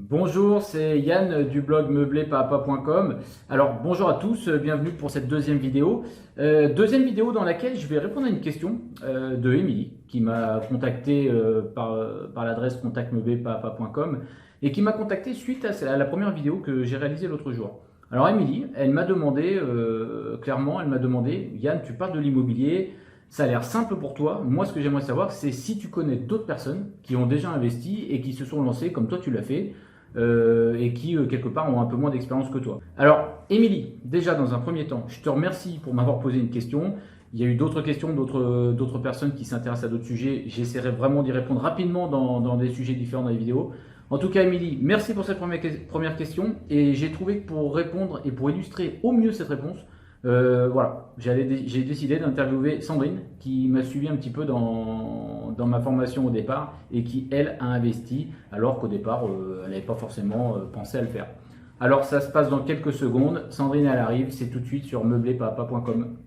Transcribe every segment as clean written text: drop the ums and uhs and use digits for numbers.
Bonjour, c'est Yann du blog meublepapa.com. Alors bonjour à tous, bienvenue pour cette deuxième vidéo. Deuxième vidéo dans laquelle je vais répondre à une question de Émilie qui m'a contacté par l'adresse contactmeublepapa.com et qui m'a contacté suite à la première vidéo que j'ai réalisée l'autre jour. Alors Émilie, elle m'a demandé, clairement, elle m'a demandé, Yann, tu parles de l'immobilier, ça a l'air simple pour toi. Moi, ce que j'aimerais savoir, c'est si tu connais d'autres personnes qui ont déjà investi et qui se sont lancées comme toi tu l'as fait, et qui, quelque part, ont un peu moins d'expérience que toi. Alors, Émilie, déjà, dans un premier temps, je te remercie pour m'avoir posé une question. Il y a eu d'autres questions, d'autres personnes qui s'intéressent à d'autres sujets. J'essaierai vraiment d'y répondre rapidement dans des sujets différents dans les vidéos. En tout cas, Émilie, merci pour cette première question. Et j'ai trouvé que pour répondre et pour illustrer au mieux cette réponse, voilà, j'ai décidé d'interviewer Sandrine qui m'a suivi un petit peu dans ma formation au départ et qui, elle, a investi alors qu'au départ, elle n'avait pas forcément pensé à le faire. Alors, ça se passe dans quelques secondes. Sandrine, elle arrive, c'est tout de suite sur meublepapa.com.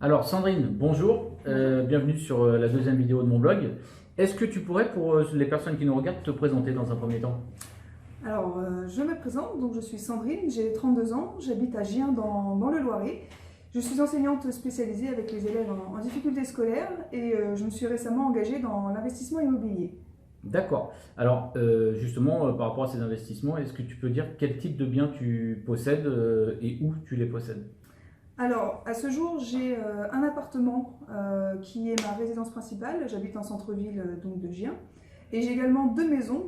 Alors, Sandrine, bonjour. Bienvenue sur la deuxième vidéo de mon blog. Est-ce que tu pourrais, pour les personnes qui nous regardent, te présenter dans un premier temps? Alors, je me présente, donc je suis Sandrine, j'ai 32 ans, j'habite à Gien dans le Loiret. Je suis enseignante spécialisée avec les élèves en difficulté scolaire et je me suis récemment engagée dans l'investissement immobilier. D'accord. Alors, justement, par rapport à ces investissements, est-ce que tu peux dire quel type de biens tu possèdes et où tu les possèdes? Alors, à ce jour, j'ai un appartement qui est ma résidence principale, j'habite en centre-ville donc de Gien. Et j'ai également deux maisons,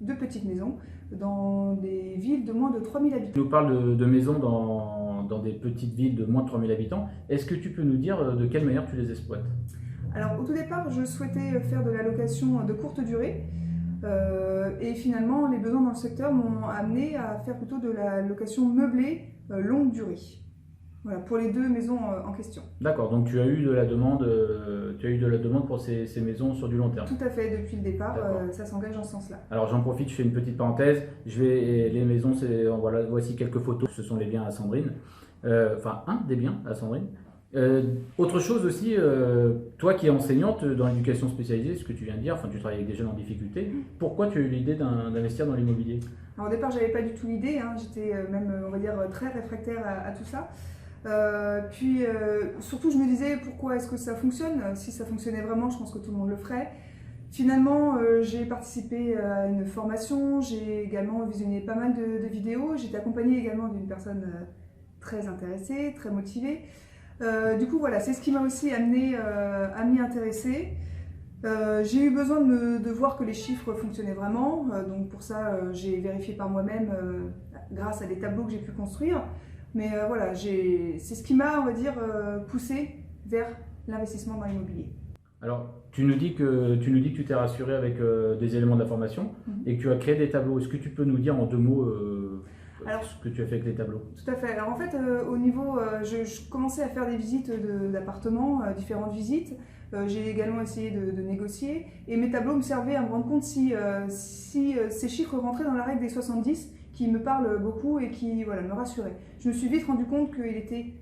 deux petites maisons, dans des villes de moins de 3000 habitants. Tu nous parles de maisons dans des petites villes de moins de 3000 habitants. Est-ce que tu peux nous dire de quelle manière tu les exploites? Alors au tout départ, je souhaitais faire de la location de courte durée et finalement les besoins dans le secteur m'ont amené à faire plutôt de la location meublée longue durée. Voilà, pour les deux maisons en question. D'accord, donc tu as eu de la demande, pour ces maisons sur du long terme. Tout à fait, depuis le départ, ça s'engage en ce sens-là. Alors j'en profite, je fais une petite parenthèse. Les maisons, voilà, voici quelques photos. Ce sont les biens à Sandrine. Enfin, un des biens à Sandrine. Autre chose aussi, toi qui es enseignante dans l'éducation spécialisée, ce que tu viens de dire, enfin tu travailles avec des jeunes en difficulté, pourquoi tu as eu l'idée d'investir dans l'immobilier? Alors au départ, j'avais pas du tout l'idée, hein, j'étais même, on va dire, très réfractaire à tout ça. Surtout, je me disais pourquoi est-ce que ça fonctionne? Si ça fonctionnait vraiment, je pense que tout le monde le ferait. Finalement, j'ai participé à une formation, j'ai également visionné pas mal de vidéos, j'ai été accompagnée également d'une personne très intéressée, très motivée. Du coup, voilà, c'est ce qui m'a aussi amené à m'y intéresser. J'ai eu besoin de voir que les chiffres fonctionnaient vraiment, donc pour ça, j'ai vérifié par moi-même grâce à des tableaux que j'ai pu construire. Mais voilà, c'est ce qui m'a, on va dire, poussé vers l'investissement dans l'immobilier. Alors, tu nous dis que tu t'es rassuré avec des éléments d'information et que tu as créé des tableaux. Est-ce que tu peux nous dire en deux mots ce que tu as fait avec les tableaux? Tout à fait. Alors en fait, au niveau, je commençais à faire des visites d'appartements, différentes visites. J'ai également essayé de négocier et mes tableaux me servaient à me rendre compte si ces chiffres rentraient dans la règle des 70, qui me parle beaucoup et qui, voilà, me rassurait. Je me suis vite rendu compte qu'il était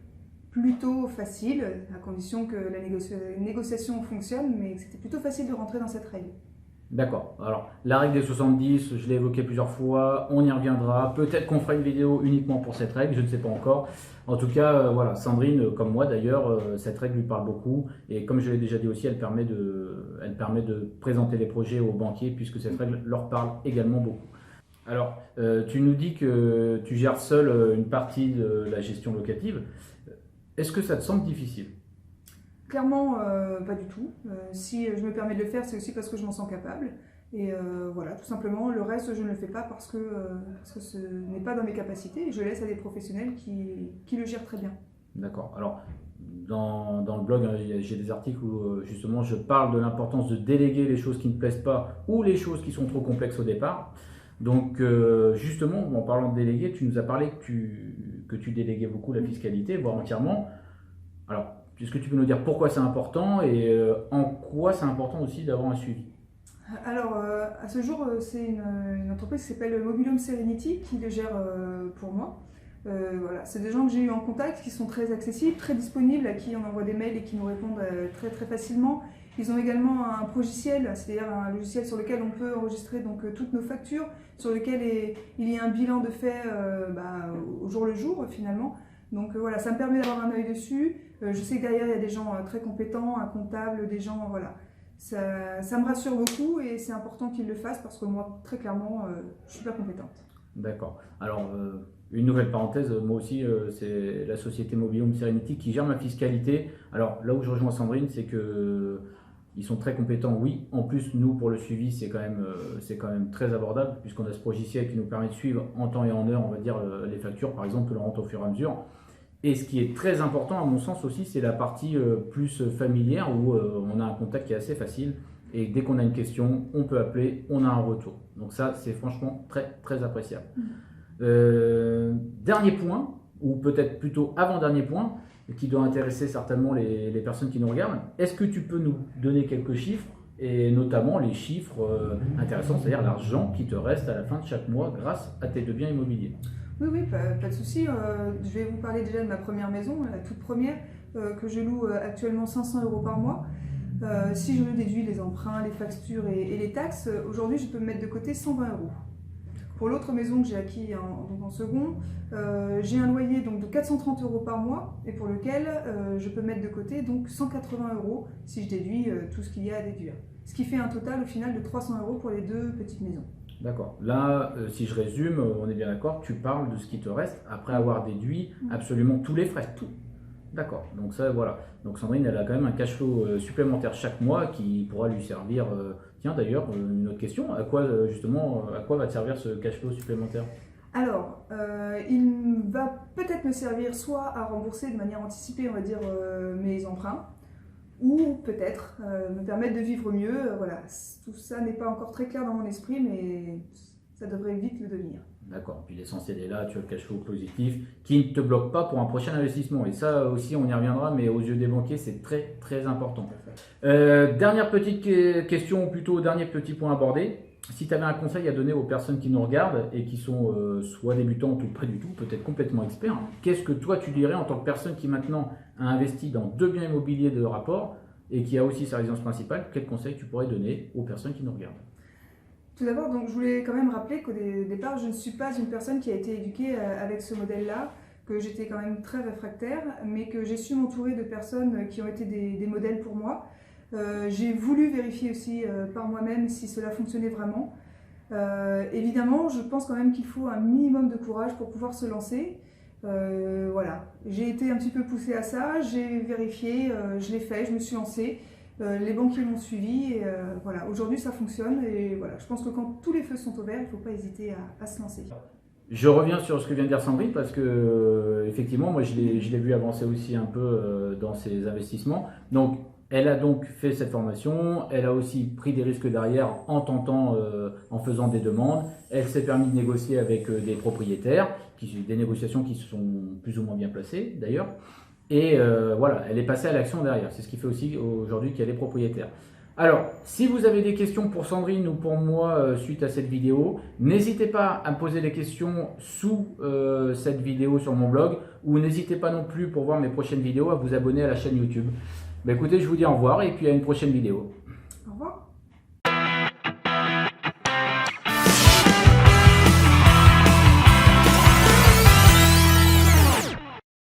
plutôt facile, à condition que la négociation fonctionne, mais que c'était plutôt facile de rentrer dans cette règle. D'accord. Alors, la règle des 70, je l'ai évoqué plusieurs fois, on y reviendra. Peut-être qu'on fera une vidéo uniquement pour cette règle, je ne sais pas encore. En tout cas, voilà, Sandrine, comme moi d'ailleurs, cette règle lui parle beaucoup. Et comme je l'ai déjà dit aussi, elle permet de présenter les projets aux banquiers, puisque cette règle leur parle également beaucoup. Alors, tu nous dis que tu gères seul une partie de la gestion locative. Est-ce que ça te semble difficile? Clairement, pas du tout. Si je me permets de le faire, c'est aussi parce que je m'en sens capable. Et voilà, tout simplement, le reste, je ne le fais pas parce que ce n'est pas dans mes capacités. Je laisse à des professionnels qui le gèrent très bien. D'accord. Alors, dans le blog, hein, j'ai des articles où justement je parle de l'importance de déléguer les choses qui ne plaisent pas ou les choses qui sont trop complexes au départ. Donc, justement, en parlant de déléguer, tu nous as parlé que tu déléguais beaucoup la fiscalité, voire entièrement. Alors, est-ce que tu peux nous dire pourquoi c'est important et en quoi c'est important aussi d'avoir un suivi? Alors, à ce jour, c'est une entreprise qui s'appelle Mobilhome Serenity qui le gère pour moi. Voilà. C'est des gens que j'ai eu en contact, qui sont très accessibles, très disponibles, à qui on envoie des mails et qui nous répondent très très facilement. Ils ont également un progiciel, c'est-à-dire un logiciel sur lequel on peut enregistrer donc, toutes nos factures, sur lequel il y a un bilan de fait au jour le jour finalement. Donc voilà, ça me permet d'avoir un œil dessus. Je sais que derrière il y a des gens très compétents, un comptable, des gens, voilà. Ça me rassure beaucoup et c'est important qu'ils le fassent parce que moi, très clairement, je suis pas compétente. D'accord. Alors, une nouvelle parenthèse, moi aussi, c'est la société Mobilhome Serenity qui gère ma fiscalité. Alors, là où je rejoins Sandrine, c'est que ils sont très compétents, oui. En plus, nous, pour le suivi, c'est quand même très abordable puisqu'on a ce logiciel qui nous permet de suivre en temps et en heure, on va dire, les factures, par exemple, le rentre au fur et à mesure. Et ce qui est très important, à mon sens aussi, c'est la partie plus familière où on a un contact qui est assez facile. Et dès qu'on a une question, on peut appeler, on a un retour. Donc ça, c'est franchement très, très appréciable. Dernier point, ou peut-être plutôt avant-dernier point, qui doit intéresser certainement les personnes qui nous regardent. Est-ce que tu peux nous donner quelques chiffres, et notamment les chiffres intéressants, c'est-à-dire l'argent qui te reste à la fin de chaque mois grâce à tes deux biens immobiliers? Oui, pas de souci. Je vais vous parler déjà de ma première maison, la toute première, que je loue actuellement 500 € par mois. Si je déduis les emprunts, les factures et les taxes, aujourd'hui je peux me mettre de côté 120 €. Pour l'autre maison que j'ai acquis en second, j'ai un loyer donc, de 430 € par mois et pour lequel je peux mettre de côté donc 180 € si je déduis tout ce qu'il y a à déduire. Ce qui fait un total au final de 300 € pour les deux petites maisons. D'accord. Là, si je résume, on est bien d'accord, tu parles de ce qui te reste après avoir déduit absolument tous les frais. Tout. D'accord. Donc ça, voilà. Donc Sandrine, elle a quand même un cash flow supplémentaire chaque mois qui pourra lui servir. Tiens, d'ailleurs, une autre question. À quoi va te servir ce cash flow supplémentaire? Alors, il va peut-être me servir soit à rembourser de manière anticipée, on va dire, mes emprunts, ou peut-être me permettre de vivre mieux. Voilà, tout ça n'est pas encore très clair dans mon esprit, mais ça devrait vite le devenir. D'accord, puis l'essentiel est là, tu as le cash flow positif qui ne te bloque pas pour un prochain investissement. Et ça aussi, on y reviendra, mais aux yeux des banquiers, c'est très très important. Dernière petite question, ou plutôt dernier petit point abordé. Si tu avais un conseil à donner aux personnes qui nous regardent et qui sont soit débutantes ou pas du tout, peut-être complètement experts, qu'est-ce que toi tu dirais en tant que personne qui maintenant a investi dans deux biens immobiliers de rapport et qui a aussi sa résidence principale, quel conseil tu pourrais donner aux personnes qui nous regardent? Tout d'abord, donc, je voulais quand même rappeler qu'au départ, je ne suis pas une personne qui a été éduquée avec ce modèle-là, que j'étais quand même très réfractaire, mais que j'ai su m'entourer de personnes qui ont été des modèles pour moi. J'ai voulu vérifier aussi par moi-même si cela fonctionnait vraiment. Évidemment, je pense quand même qu'il faut un minimum de courage pour pouvoir se lancer. Voilà, j'ai été un petit peu poussée à ça, j'ai vérifié, je l'ai fait, je me suis lancée. Les banquiers m'ont suivi et voilà, aujourd'hui ça fonctionne et voilà, je pense que quand tous les feux sont au vert, il ne faut pas hésiter à se lancer. Je reviens sur ce que vient de dire Sandrine parce que effectivement, moi je l'ai vu avancer aussi un peu dans ses investissements. Donc elle a donc fait cette formation, elle a aussi pris des risques derrière en tentant, en faisant des demandes. Elle s'est permis de négocier avec des propriétaires, des négociations qui sont plus ou moins bien placées d'ailleurs. Et voilà, elle est passée à l'action derrière. C'est ce qui fait aussi aujourd'hui qu'elle est propriétaire. Alors, si vous avez des questions pour Sandrine ou pour moi suite à cette vidéo, n'hésitez pas à me poser des questions sous cette vidéo sur mon blog ou n'hésitez pas non plus pour voir mes prochaines vidéos à vous abonner à la chaîne YouTube. Bah, écoutez, je vous dis au revoir et puis à une prochaine vidéo. Au revoir.